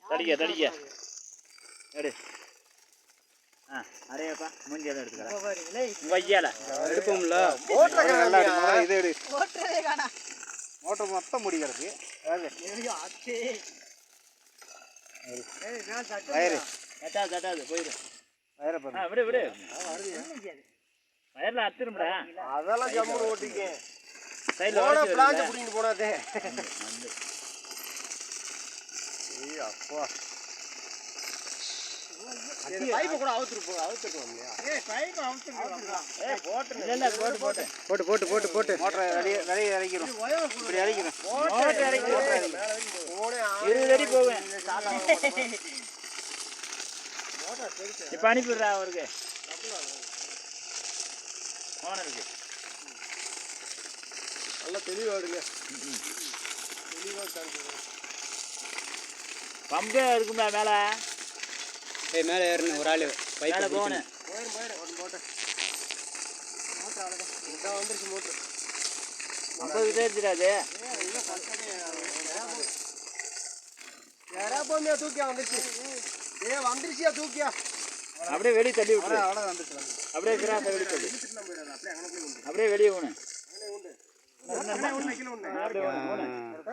தடிக்க எடு. அடையப்பா மூஞ்சி எல்லாம் எடுத்துக்கலாம். வையால எடுப்போம்ல. இது எடு. மோட்டர் மொத்தம் முடிக்கிறது. வயரு தட்டாது போயிடும். வயரை பாருங்க. விடு விடு. வயர்ல அத்துரும்டா. அதெல்லாம் ஜம்முன்னு ஓட்டிக்க. சைடுல பிளாஞ்ச புடிங்க போடாதே. ஏய் அப்பா. பைப் கூட அவுத்துறோம் இல்லையா? பைப் அவுத்துறோம். போட்டு இல்ல போட்டு மோட்டர் வெளிய இறக்கிரோம். இப்படி இறக்கிரோம். மோட்டர் இறக்கி 20 அடி போவேன். இப்ப அனுப்பிடுறா அவருக்கு. ஓனருக்கு நல்லா தெளிவாடுங்க. பம்பே இருக்கும்டா மேல. மேல ஏறணும் ஒரு ஆளு. மேல போனே. போட்டு. மோட்டர் அவ்வளவுதான். இதான் வந்துருச்சு மோட்டர். 50 தேர்ச்சிடாது. யாரா போமியா தூக்கியா வந்துருச்சு. வந்துருச்சியா தூக்கியா. அப்படியே வெளியே தள்ளி விட்டு. அவ்வளவு வந்துருச்சு. அப்படியே கிராஸ் வெளியே தள்ளி. அப்படியே வெளியே போனே. அப்படியே உண்டு.